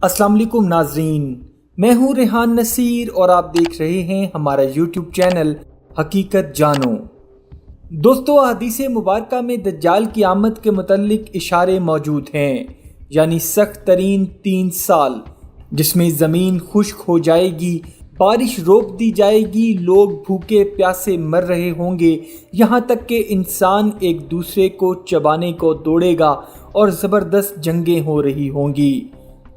السلام علیکم ناظرین، میں ہوں ریحان نصیر اور آپ دیکھ رہے ہیں ہمارا یوٹیوب چینل حقیقت جانو۔ دوستو، احادیث مبارکہ میں دجال کی آمد کے متعلق اشارے موجود ہیں، یعنی سخت ترین 3 سال جس میں زمین خشک ہو جائے گی، بارش روک دی جائے گی، لوگ بھوکے پیاسے مر رہے ہوں گے، یہاں تک کہ انسان ایک دوسرے کو چبانے کو دوڑے گا اور زبردست جنگیں ہو رہی ہوں گی۔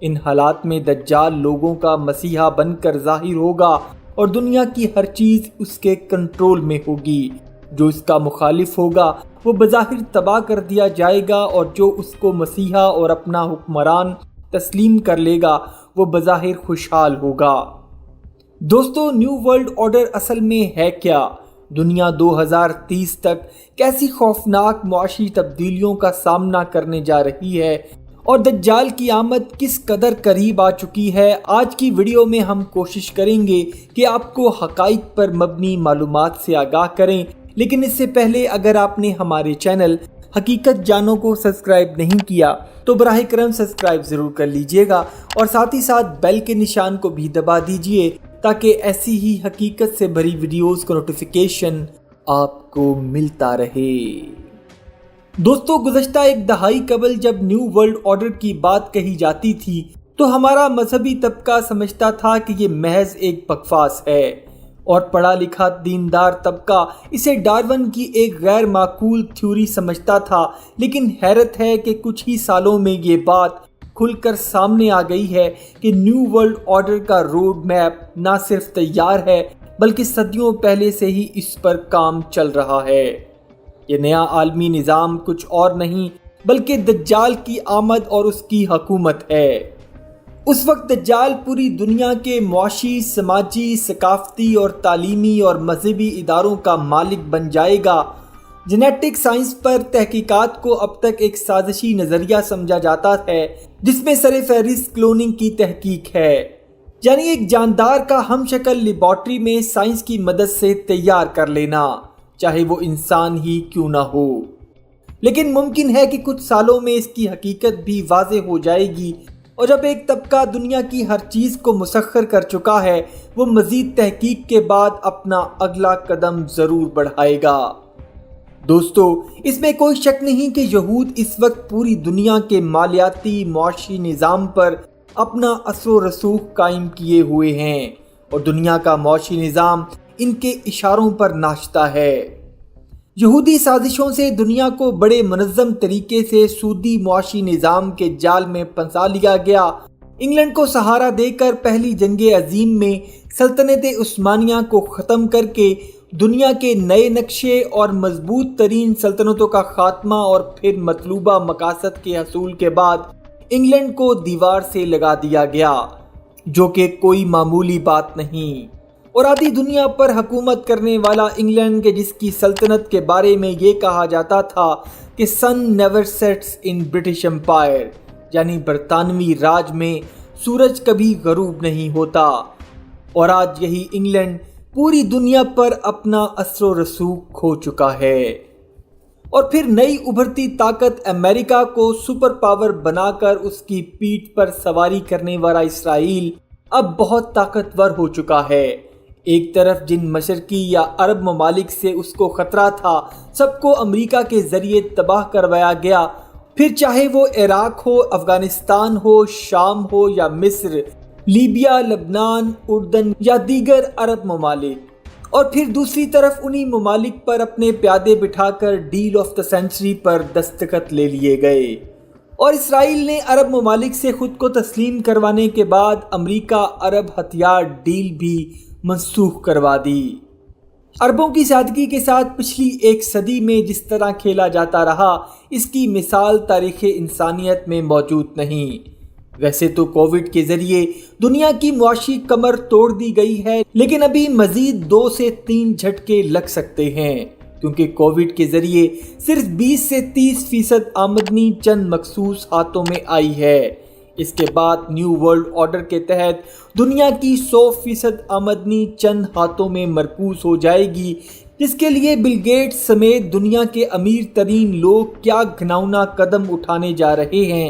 ان حالات میں دجال لوگوں کا مسیحا بن کر ظاہر ہوگا اور دنیا کی ہر چیز اس کے کنٹرول میں ہوگی۔ جو اس کا مخالف ہوگا وہ بظاہر تباہ کر دیا جائے گا، اور جو اس کو مسیحا اور اپنا حکمران تسلیم کر لے گا وہ بظاہر خوشحال ہوگا۔ دوستو، نیو ورلڈ آرڈر اصل میں ہے کیا؟ دنیا 2030 تک کیسی خوفناک معاشی تبدیلیوں کا سامنا کرنے جا رہی ہے اور دجال کی آمد کس قدر قریب آ چکی ہے؟ آج کی ویڈیو میں ہم کوشش کریں گے کہ آپ کو حقائق پر مبنی معلومات سے آگاہ کریں، لیکن اس سے پہلے اگر آپ نے ہمارے چینل حقیقت جانو کو سبسکرائب نہیں کیا تو براہ کرم سبسکرائب ضرور کر لیجئے گا، اور ساتھ ہی ساتھ بیل کے نشان کو بھی دبا دیجئے تاکہ ایسی ہی حقیقت سے بھری ویڈیوز کا نوٹیفیکیشن آپ کو ملتا رہے۔ دوستو، گزشتہ 1 دہائی قبل جب نیو ورلڈ آرڈر کی بات کہی جاتی تھی تو ہمارا مذہبی طبقہ سمجھتا تھا کہ یہ محض ایک بکواس ہے، اور پڑھا لکھا دیندار طبقہ اسے ڈارون کی ایک غیر معقول تھیوری سمجھتا تھا۔ لیکن حیرت ہے کہ کچھ ہی سالوں میں یہ بات کھل کر سامنے آ گئی ہے کہ نیو ورلڈ آرڈر کا روڈ میپ نہ صرف تیار ہے بلکہ صدیوں پہلے سے ہی اس پر کام چل رہا ہے۔ یہ نیا عالمی نظام کچھ اور نہیں بلکہ دجال کی آمد اور اس کی حکومت ہے۔ اس وقت دجال پوری دنیا کے معاشی، سماجی، ثقافتی اور تعلیمی اور مذہبی اداروں کا مالک بن جائے گا۔ جینیٹک سائنس پر تحقیقات کو اب تک ایک سازشی نظریہ سمجھا جاتا ہے، جس میں سر فہرست کلوننگ کی تحقیق ہے، یعنی ایک جاندار کا ہم شکل لیبارٹری میں سائنس کی مدد سے تیار کر لینا، چاہے وہ انسان ہی کیوں نہ ہو۔ لیکن ممکن ہے کہ کچھ سالوں میں اس کی حقیقت بھی واضح ہو جائے گی، اور جب ایک طبقہ دنیا کی ہر چیز کو مسخر کر چکا ہے وہ مزید تحقیق کے بعد اپنا اگلا قدم ضرور بڑھائے گا۔ دوستو، اس میں کوئی شک نہیں کہ یہود اس وقت پوری دنیا کے مالیاتی معاشی نظام پر اپنا اثر و رسوخ قائم کیے ہوئے ہیں، اور دنیا کا معاشی نظام ان کے اشاروں پر ناچتا ہے۔ یہودی سازشوں سے دنیا کو بڑے منظم طریقے سے سودی معاشی نظام کے جال میں پھنسا لیا گیا۔ انگلینڈ کو سہارا دے کر پہلی جنگ عظیم میں سلطنت عثمانیہ کو ختم کر کے دنیا کے نئے نقشے اور مضبوط ترین سلطنتوں کا خاتمہ اور پھر مطلوبہ مقاصد کے حصول کے بعد انگلینڈ کو دیوار سے لگا دیا گیا، جو کہ کوئی معمولی بات نہیں۔ اور آدھی دنیا پر حکومت کرنے والا انگلینڈ کے جس کی سلطنت کے بارے میں یہ کہا جاتا تھا کہ سن نیور سیٹس ان برٹش امپائر، یعنی برطانوی راج میں سورج کبھی غروب نہیں ہوتا، اور آج یہی انگلینڈ پوری دنیا پر اپنا اثر و رسوخ کھو چکا ہے۔ اور پھر نئی ابھرتی طاقت امریکہ کو سپر پاور بنا کر اس کی پیٹھ پر سواری کرنے والا اسرائیل اب بہت طاقتور ہو چکا ہے۔ ایک طرف جن مشرقی یا عرب ممالک سے اس کو خطرہ تھا سب کو امریکہ کے ذریعے تباہ کروایا گیا، پھر چاہے وہ عراق ہو، افغانستان ہو، شام ہو یا مصر، لیبیا، لبنان، اردن یا دیگر عرب ممالک۔ اور پھر دوسری طرف انہی ممالک پر اپنے پیادے بٹھا کر ڈیل آف دی سینچری پر دستخط لے لیے گئے، اور اسرائیل نے عرب ممالک سے خود کو تسلیم کروانے کے بعد امریکہ عرب ہتھیار ڈیل بھی منسوخ کروا دی۔ عربوں کی سادگی کے ساتھ پچھلی 1 صدی میں جس طرح کھیلا جاتا رہا، اس کی مثال تاریخ انسانیت میں موجود نہیں۔ ویسے تو کووڈ کے ذریعے دنیا کی معاشی کمر توڑ دی گئی ہے، لیکن ابھی مزید 2 سے 3 جھٹکے لگ سکتے ہیں، کیونکہ کووڈ کے ذریعے صرف 20 سے 30% آمدنی چند مخصوص ہاتھوں میں آئی ہے۔ اس کے بعد نیو ورلڈ آرڈر کے تحت دنیا کی 100% آمدنی چند ہاتھوں میں مرکوز ہو جائے گی، جس کے لیے بل گیٹس سمیت دنیا کے امیر ترین لوگ کیا گھناؤنا قدم اٹھانے جا رہے ہیں۔